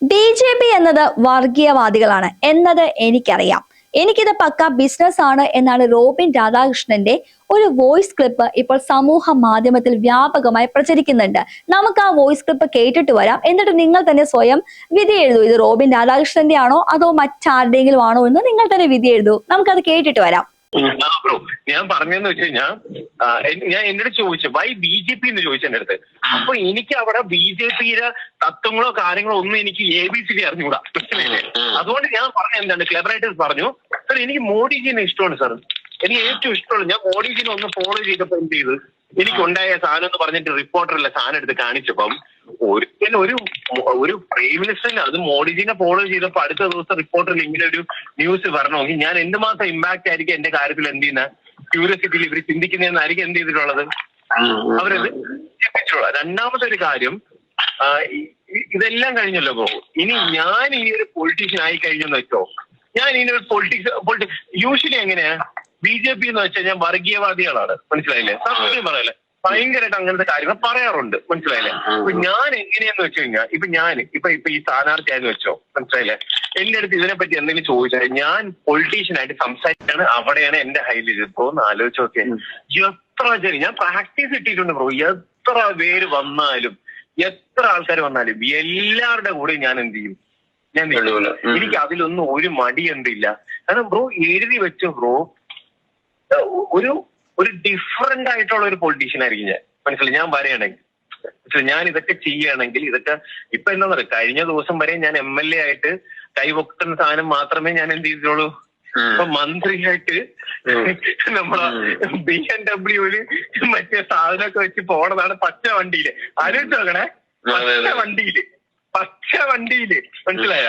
BJP എന്നത് വർഗീയവാദികളാണ് എന്നത് എനിക്കറിയാം. എനിക്കിത് പക്ക ബിസിനസ് ആണ് എന്നാണ് റോബിൻ രാധാകൃഷ്ണന്റെ ഒരു വോയിസ് ക്ലിപ്പ് ഇപ്പോൾ സമൂഹ മാധ്യമത്തിൽ വ്യാപകമായി പ്രചരിക്കുന്നുണ്ട്. നമുക്ക് ആ വോയിസ് ക്ലിപ്പ് കേട്ടിട്ട് വരാം. എന്നിട്ട് നിങ്ങൾ തന്നെ സ്വയം വിധി എഴുതൂ. ഇത് റോബിൻ രാധാകൃഷ്ണന്റെ ആണോ അതോ മറ്റാരുടെയെങ്കിലും ആണോ എന്ന് നിങ്ങൾ തന്നെ വിധി എഴുതൂ. നമുക്കത് കേട്ടിട്ട് വരാം. ബ്രോ, ഞാൻ പറഞ്ഞെന്ന് വെച്ച് കഴിഞ്ഞാൽ ഞാൻ എന്നോട് ചോദിച്ചു വൈ BJP എന്ന് ചോദിച്ചു എന്റെ അടുത്ത്. അപ്പൊ എനിക്ക് അവിടെ BJPയുടെ തത്വങ്ങളോ കാര്യങ്ങളോ ഒന്നും എനിക്ക് ABCD അറിഞ്ഞുകൂടാ, മനസ്സിലായില്ലേ? അതുകൊണ്ട് ഞാൻ പറഞ്ഞ എന്താണ് ക്ലെവറായിട്ട് പറഞ്ഞു, സാർ എനിക്ക് മോഡിജിനെ ഇഷ്ടമാണ് സാർ, എനിക്ക് ഏറ്റവും ഇഷ്ടമാണ്. ഞാൻ മോഡിജിനെ ഒന്ന് ഫോളോ ചെയ്തപ്പോ എന്ത് ചെയ്ത് എനിക്കുണ്ടായ സാധനം എന്ന് പറഞ്ഞിട്ട് റിപ്പോർട്ടറല്ല സാധനം എടുത്ത് കാണിച്ചപ്പം ഒരു പ്രൈം മിനിസ്റ്ററിന് അത് മോഡിജിനെ ഫോളോ ചെയ്തപ്പോ അടുത്ത ദിവസം റിപ്പോർട്ടറിൽ ഇങ്ങനെ ഒരു ന്യൂസ് വരണമെങ്കിൽ ഞാൻ എന്തുമാത്രം ഇമ്പാക്ട് ആയിരിക്കും എന്റെ കാര്യത്തിൽ എന്ത് ചെയ്യുന്ന ക്യൂരിയോസിറ്റിയിൽ ഇവർ ചിന്തിക്കുന്നതെന്നായിരിക്കും എന്ത് ചെയ്തിട്ടുള്ളത്, അവരത് ചിന്തിച്ചിട്ടുള്ളത്. രണ്ടാമത്തെ ഒരു കാര്യം, ഇതെല്ലാം കഴിഞ്ഞല്ലോ ബ്രോ. ഇനി ഞാൻ ഈ ഒരു പൊളിറ്റീഷ്യൻ ആയി കഴിഞ്ഞെന്ന് വെച്ചോ, ഞാൻ ഇനി ഒരു പൊളിറ്റിക്സ് യൂഷ്വലി എങ്ങനെയാ BJP എന്ന് വെച്ചാൽ ഞാൻ വർഗീയവാദികളാണ്, മനസ്സിലായില്ലേ? സത്യം പറയല്ലേ, ഭയങ്കരമായിട്ട് അങ്ങനത്തെ കാര്യങ്ങൾ പറയാറുണ്ട്, മനസ്സിലായില്ലേ? അപ്പൊ ഞാൻ എങ്ങനെയാന്ന് വെച്ച് കഴിഞ്ഞാൽ ഇപ്പൊ ഈ സ്ഥാനാർത്ഥിയായെന്ന് വെച്ചോ, മനസ്സിലായില്ലേ? എന്റെ അടുത്ത് ഇതിനെപ്പറ്റി എന്തെങ്കിലും ചോദിച്ചാൽ ഞാൻ പൊളിറ്റീഷ്യൻ ആയിട്ട് സംസാരിച്ചാണ്, അവിടെയാണ് എന്റെ ഹൈലൈറ്റ്. ബ്രോ ഒന്ന് ആലോചിച്ച് നോക്കിയാൽ എത്ര ഞാൻ പ്രാക്ടീസ് ഇട്ടിട്ടുണ്ട് ബ്രോ. എത്ര പേര് വന്നാലും എത്ര ആൾക്കാർ വന്നാലും എല്ലാവരുടെ കൂടെ ഞാൻ എന്ത് ചെയ്യും, ഞാൻ എനിക്ക് അതിലൊന്നും ഒരു മടി എന്തില്ല. കാരണം ബ്രോ എഴുതി വെച്ചു ബ്രോ, ഒരു ഡിഫറെന്റ് ആയിട്ടുള്ള ഒരു പൊളിറ്റീഷ്യൻ ആയിരിക്കും ഞാൻ, മനസ്സിലായി? ഞാൻ പറയുകയാണെങ്കിൽ ഞാൻ ഇതൊക്കെ ചെയ്യുകയാണെങ്കിൽ ഇതൊക്കെ ഇപ്പൊ എന്താ പറയുക, കഴിഞ്ഞ ദിവസം വരെ ഞാൻ MLA ആയിട്ട് കൈവക്കുന്ന സാധനം മാത്രമേ ഞാൻ എന്ത് ചെയ്തിട്ടുള്ളൂ. ഇപ്പൊ മന്ത്രിയായിട്ട് നമ്മളെ BMW മറ്റേ സാധനമൊക്കെ വെച്ച് പോണതാണ് പച്ച വണ്ടിയില്. ആലോചിച്ച് നോക്കണേ, പച്ച വണ്ടിയില് മനസ്സിലായ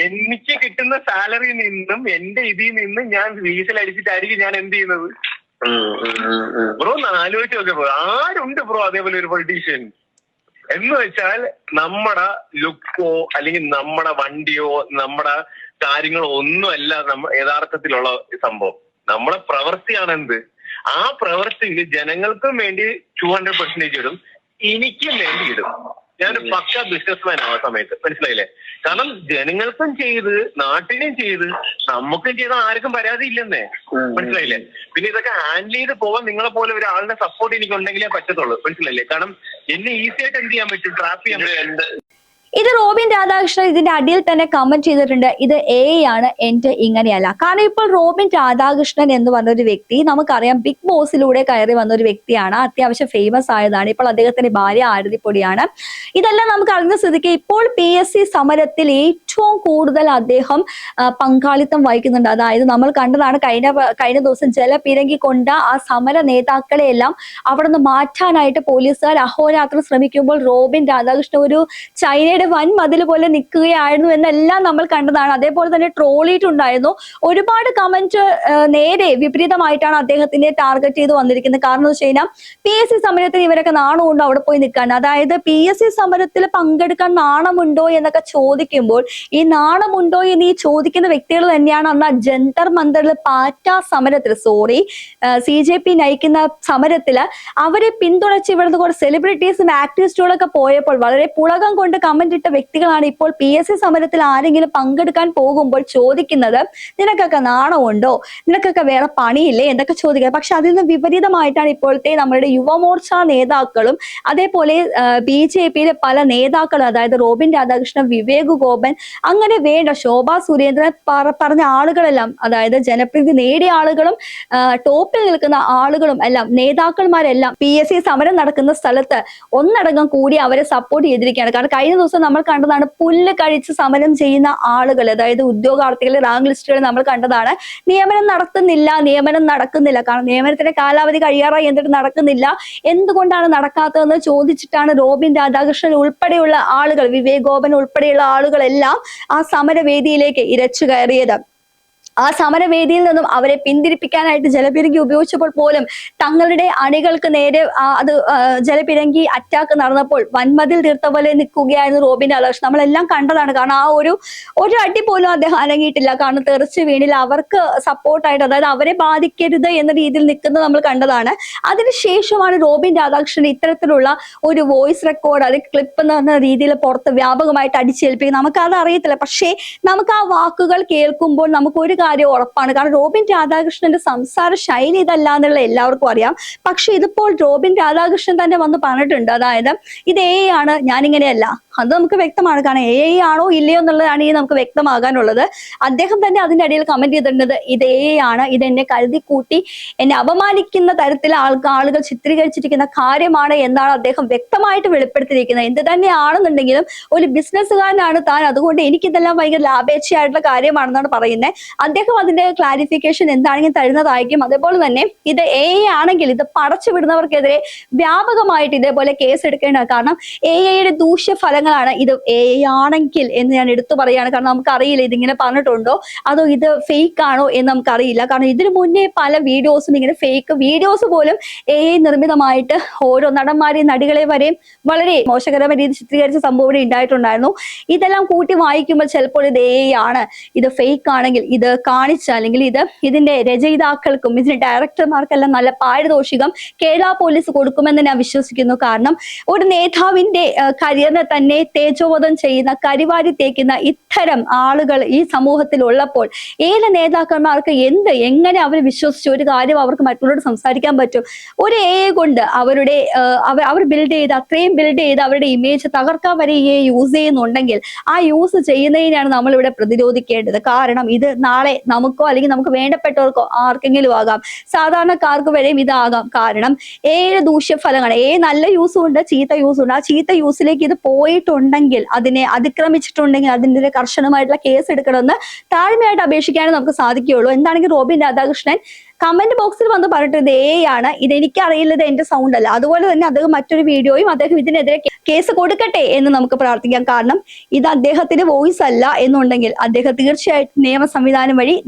എനിക്ക് കിട്ടുന്ന സാലറി നിന്നും എന്റെ ഇതിൽ നിന്നും ഞാൻ വീസൽ അടിച്ചിട്ടായിരിക്കും ഞാൻ എന്ത് ചെയ്യുന്നത്. ബ്രോ ഒന്ന് ആലോചിച്ച് നോക്കിയ ബ്രോ, ആരുണ്ട് ബ്രോ അതേപോലെ ഒരു പൊളിറ്റീഷ്യൻ? എന്ന് വെച്ചാൽ നമ്മുടെ ലുക്കോ അല്ലെങ്കിൽ നമ്മുടെ വണ്ടിയോ നമ്മുടെ കാര്യങ്ങളോ ഒന്നുമല്ല യഥാർത്ഥത്തിലുള്ള സംഭവം. നമ്മുടെ പ്രവൃത്തിയാണ് എന്ത്. ആ പ്രവൃത്തിയിൽ ജനങ്ങൾക്കും വേണ്ടി 200% ഇടും, എനിക്കും വേണ്ടി ഇടും. ഞാനൊരു പക്ക ബിസിനസ്മാൻ ആ സമയത്ത്, മനസ്സിലായില്ലേ? കാരണം ജനങ്ങൾക്കും ചെയ്ത് നാട്ടിനും ചെയ്ത് നമുക്കും ചെയ്ത ആർക്കും പരാതി ഇല്ലെന്നേ, മനസ്സിലായില്ലേ? പിന്നെ ഇതൊക്കെ ഹാൻഡിൽ ചെയ്ത് പോവാൻ നിങ്ങളെ പോലെ ഒരാളുടെ സപ്പോർട്ട് എനിക്കുണ്ടെങ്കിലേ പറ്റത്തുള്ളൂ, മനസ്സിലായില്ലേ? കാരണം എന്നെ ഈസി ആയിട്ട് എന്ത് ചെയ്യാൻ പറ്റും, ട്രാപ്പ് ചെയ്യാൻ പറ്റും. ഇത് റോബിൻ രാധാകൃഷ്ണൻ ഇതിന്റെ അടിയിൽ തന്നെ കമന്റ് ചെയ്തിട്ടുണ്ട്, ഇത് ആണ്, എന്റെ ഇങ്ങനെയല്ല. കാരണം ഇപ്പോൾ റോബിൻ രാധാകൃഷ്ണൻ എന്ന് പറഞ്ഞ ഒരു വ്യക്തി നമുക്കറിയാം ബിഗ് ബോസിലൂടെ കയറി വന്ന ഒരു വ്യക്തിയാണ്, അത്യാവശ്യം ഫേമസ് ആയതാണ്. ഇപ്പോൾ അദ്ദേഹത്തിന്റെ ഭാര്യ ആരതിപ്പൊടിയാണ്. ഇതെല്ലാം നമുക്ക് അറിഞ്ഞ സ്ഥിതിക്ക് ഇപ്പോൾ PSC സമരത്തിൽ ഏറ്റവും കൂടുതൽ അദ്ദേഹം പങ്കാളിത്തം വഹിക്കുന്നുണ്ട്. അതായത് നമ്മൾ കണ്ടതാണ് കഴിഞ്ഞ ദിവസം ജലപീരങ്കി കൊണ്ട ആ സമര നേതാക്കളെ എല്ലാം അവിടെ നിന്ന് മാറ്റാനായിട്ട് പോലീസുകാർ അഹോരാത്രം ശ്രമിക്കുമ്പോൾ റോബിൻ രാധാകൃഷ്ണൻ ഒരു ചൈനയുടെ വൻ മതിൽ പോലെ നിൽക്കുകയായിരുന്നു എന്നെല്ലാം നമ്മൾ കണ്ടതാണ്. അതേപോലെ തന്നെ ട്രോളിയിട്ടുണ്ടായിരുന്നു. ഒരുപാട് കമന്റ് നേരെ വിപരീതമായിട്ടാണ് അദ്ദേഹത്തിനെ ടാർഗറ്റ് ചെയ്ത് വന്നിരിക്കുന്നത്. കാരണം എന്ന് വെച്ച് കഴിഞ്ഞാൽ PSC സമരത്തിന് ഇവരൊക്കെ നാണമുണ്ടോ അവിടെ പോയി നിൽക്കാൻ? അതായത് PSC സമരത്തിൽ പങ്കെടുക്കാൻ നാണമുണ്ടോ എന്നൊക്കെ ചോദിക്കുമ്പോൾ ഈ നാണമുണ്ടോ എന്ന് ഈ ചോദിക്കുന്ന വ്യക്തികൾ തന്നെയാണ് അന്ന് ജന്തർ മന്ദറിൽ പാറ്റ സമരത്തിൽ CJP നയിക്കുന്ന സമരത്തില് അവരെ പിന്തുണച്ച് ഇവിടുന്ന് കുറച്ച് സെലിബ്രിറ്റീസും ആക്ടിവിസ്റ്റുകളൊക്കെ പോയപ്പോൾ വളരെ പുളകം കൊണ്ട് കമന്റ് ഇട്ട വ്യക്തികളാണ് ഇപ്പോൾ PSC സമരത്തിൽ ആരെങ്കിലും പങ്കെടുക്കാൻ പോകുമ്പോൾ ചോദിക്കുന്നത്, നിനക്കൊക്കെ നാണമുണ്ടോ, നിനക്കൊക്കെ വേറെ പണിയില്ലേ എന്നൊക്കെ ചോദിക്കുക. പക്ഷെ അതിൽ നിന്ന് വിപരീതമായിട്ടാണ് ഇപ്പോഴത്തെ നമ്മുടെ യുവമോർച്ച നേതാക്കളും അതേപോലെ BJPയിലെ പല നേതാക്കളും, അതായത് റോബിൻ രാധാകൃഷ്ണൻ, വിവേക് ഗോപൻ, അങ്ങനെ വേണ്ട ശോഭാ സുരേന്ദ്രൻ പറഞ്ഞ ആളുകളെല്ലാം, അതായത് ജനപ്രീതി നേടിയ ആളുകളും ടോപ്പിൽ നിൽക്കുന്ന ആളുകളും എല്ലാം നേതാക്കന്മാരെല്ലാം PSC സമരം നടക്കുന്ന സ്ഥലത്ത് ഒന്നടങ്കം കൂടി അവരെ സപ്പോർട്ട് ചെയ്തിരിക്കുകയാണ്. കാരണം കഴിഞ്ഞ ദിവസം നമ്മൾ കണ്ടതാണ് പുല്ല് കഴിച്ച് സമരം ചെയ്യുന്ന ആളുകൾ, അതായത് ഉദ്യോഗാർത്ഥികളെ റാങ്ക് ലിസ്റ്റുകൾ നമ്മൾ കണ്ടതാണ്. നിയമനം നടക്കുന്നില്ല. കാരണം നിയമനത്തിന്റെ കാലാവധി കഴിയാറായി, എന്നിട്ട് നടക്കുന്നില്ല. എന്തുകൊണ്ടാണ് നടക്കാത്തതെന്ന് ചോദിച്ചിട്ടാണ് റോബിൻ രാധാകൃഷ്ണൻ ഉൾപ്പെടെയുള്ള ആളുകൾ, വിവേക് ഗോപൻ ഉൾപ്പെടെയുള്ള ആളുകളെല്ലാം ആ സമരവേദിയിലേക്ക് ഇരച്ചു കയറിയത്. ആ സമരവേദിയിൽ നിന്നും അവരെ പിന്തിരിപ്പിക്കാനായിട്ട് ജലപീരങ്കി ഉപയോഗിച്ചപ്പോൾ പോലും തങ്ങളുടെ അണികൾക്ക് നേരെ ജലപീരങ്കി അറ്റാക്ക് നടന്നപ്പോൾ വൻമതിൽ തീർത്ത പോലെ നിൽക്കുകയായിരുന്നു റോബിൻ രാധാകൃഷ്ണൻ. നമ്മളെല്ലാം കണ്ടതാണ്. കാരണം ആ ഒരു അടി പോലും അദ്ദേഹം അനങ്ങിയിട്ടില്ല. കാരണം തെറിച്ച് വീണില്ല. അവർക്ക് സപ്പോർട്ടായിട്ട്, അതായത് അവരെ ബാധിക്കരുത് എന്ന രീതിയിൽ നിൽക്കുന്നത് നമ്മൾ കണ്ടതാണ്. അതിനുശേഷമാണ് റോബിൻ രാധാകൃഷ്ണൻ ഇത്തരത്തിലുള്ള ഒരു വോയിസ് റെക്കോർഡ് അല്ലെങ്കിൽ ക്ലിപ്പ് എന്ന രീതിയിൽ പുറത്ത് വ്യാപകമായിട്ട് അടിച്ചേൽപ്പിക്കുന്നത്. നമുക്കത് അറിയത്തില്ല. പക്ഷേ നമുക്ക് ആ വാക്കുകൾ കേൾക്കുമ്പോൾ നമുക്ക് ഒരു കാര്യം ഉറപ്പാണ്. കാരണം റോബിൻ രാധാകൃഷ്ണന്റെ സംസാര ശൈലി ഇതല്ല എന്നുള്ള എല്ലാവർക്കും അറിയാം. പക്ഷെ ഇതിപ്പോൾ റോബിൻ രാധാകൃഷ്ണൻ തന്നെ വന്ന് പറഞ്ഞിട്ടുണ്ട്. അതായത് ഇത് ആണ്, ഞാനിങ്ങനെയല്ല. അത് നമുക്ക് വ്യക്തമാണ്. കാരണം ആണോ ഇല്ലയോ എന്നുള്ളതാണ് ഈ നമുക്ക് വ്യക്തമാകാനുള്ളത്. അദ്ദേഹം തന്നെ അതിന്റെ അടിയിൽ കമന്റ് ചെയ്തിട്ടുണ്ട്, ഇത് ആണ്, ഇത് എന്നെ കരുതി കൂട്ടി എന്നെ അപമാനിക്കുന്ന തരത്തിൽ ആളുകൾ ചിത്രീകരിച്ചിരിക്കുന്ന കാര്യമാണ് എന്നാണ് അദ്ദേഹം വ്യക്തമായിട്ട് വെളിപ്പെടുത്തിയിരിക്കുന്നത്. എന്ത് തന്നെയാണെന്നുണ്ടെങ്കിലും ഒരു ബിസിനസ്സുകാരനാണ് താൻ, അതുകൊണ്ട് എനിക്കിതെല്ലാം ഭയങ്കര ലാഭേച്ഛയായിട്ടുള്ള കാര്യമാണെന്നാണ് പറയുന്നത്. അദ്ദേഹം അതിന്റെ ക്ലാരിഫിക്കേഷൻ എന്താണെങ്കിലും തരുന്നതായിരിക്കും. അതേപോലെ തന്നെ ഇത് ആണെങ്കിൽ ഇത് പടച്ചു വിടുന്നവർക്കെതിരെ വ്യാപകമായിട്ട് ഇതേപോലെ കേസ് എടുക്കേണ്ടത്. കാരണം യുടെ ദൂഷ്യഫലങ്ങളാണ് ഇത് ആണെങ്കിൽ എന്ന് ഞാൻ എടുത്തു പറയുകയാണ്. കാരണം നമുക്കറിയില്ല ഇതിങ്ങനെ പറഞ്ഞിട്ടുണ്ടോ അതോ ഇത് ഫേക്ക് ആണോ എന്ന് നമുക്കറിയില്ല. കാരണം ഇതിനു മുന്നേ പല വീഡിയോസും ഇങ്ങനെ ഫേക്ക് വീഡിയോസ് പോലും നിർമ്മിതമായിട്ട് ഓരോ നടന്മാരെയും നടികളെ വരെയും വളരെ മോശകരമായ രീതിയിൽ ചിത്രീകരിച്ച സംഭവം ഇവിടെ ഉണ്ടായിട്ടുണ്ടായിരുന്നു. ഇതെല്ലാം കൂട്ടി വായിക്കുമ്പോൾ ചിലപ്പോൾ ഇത് ആണ്, ഇത് ഫേക്ക് ആണെങ്കിൽ ഇത് കാണിച്ച അല്ലെങ്കിൽ ഇതിന്റെ രചയിതാക്കൾക്കും ഇതിന്റെ ഡയറക്ടർമാർക്കെല്ലാം നല്ല പാരിതോഷികം കേരള പോലീസ് കൊടുക്കുമെന്ന് ഞാൻ വിശ്വസിക്കുന്നു. കാരണം ഒരു നേതാവിന്റെ കരിയറിനെ തന്നെ തേജോവധം ചെയ്യുന്ന, കരിവാരി തേക്കുന്ന ഇത്തരം ആളുകൾ ഈ സമൂഹത്തിൽ ഉള്ളപ്പോൾ ഏത് നേതാക്കന്മാർക്ക് എങ്ങനെ അവർ വിശ്വസിച്ച് ഒരു കാര്യം അവർക്ക് മറ്റുള്ളവരോട് സംസാരിക്കാൻ പറ്റും? ഒരു കൊണ്ട് അവർ അത്രയും ബിൽഡ് ചെയ്ത് അവരുടെ ഇമേജ് തകർക്കാൻ വരെ യൂസ് ചെയ്യുന്നുണ്ടെങ്കിൽ ആ യൂസ് ചെയ്യുന്നതിനാണ് നമ്മൾ ഇവിടെ പ്രതിരോധിക്കേണ്ടത്. കാരണം ഇത് നാളെ നമുക്കോ അല്ലെങ്കിൽ നമുക്ക് വേണ്ടപ്പെട്ടവർക്കോ ആർക്കെങ്കിലും ആകാം, സാധാരണക്കാർക്ക് വരെയും ഇതാകാം. കാരണം ദൂഷ്യഫലങ്ങൾ നല്ല യൂസും ഉണ്ട്, ചീത്ത യൂസും ഉണ്ട്. ആ ചീത്ത യൂസിലേക്ക് ഇത് പോയിട്ടുണ്ടെങ്കിൽ, അതിനെ അതിക്രമിച്ചിട്ടുണ്ടെങ്കിൽ അതിൻ്റെ കർശനമായിട്ടുള്ള കേസ് എടുക്കണമെന്ന് താഴ്മയായിട്ട് അപേക്ഷിക്കാനേ നമുക്ക് സാധിക്കുകയുള്ളൂ. എന്താണെങ്കിൽ റോബിൻ രാധാകൃഷ്ണൻ കമന്റ് ബോക്സിൽ വന്ന് പറഞ്ഞിട്ട് ഇത് ആണ്, ഇതെനിക്കറിയില്ല, ഇത് എന്റെ സൗണ്ട് അല്ല. അതുപോലെ തന്നെ അദ്ദേഹം മറ്റൊരു വീഡിയോയും അദ്ദേഹം ഇതിനെതിരെ കേസ് കൊടുക്കട്ടെ എന്ന് നമുക്ക് പ്രാർത്ഥിക്കാം. കാരണം ഇത് അദ്ദേഹത്തിന്റെ വോയിസ് അല്ല എന്നുണ്ടെങ്കിൽ അദ്ദേഹം തീർച്ചയായിട്ടും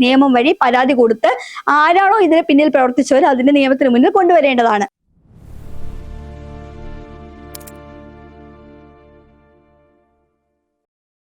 നിയമം വഴി പരാതി കൊടുത്ത് ആരാണോ ഇതിന് പിന്നിൽ പ്രവർത്തിച്ചവർ അതിന്റെ നിയമത്തിന് മുന്നിൽ കൊണ്ടുവരേണ്ടതാണ്.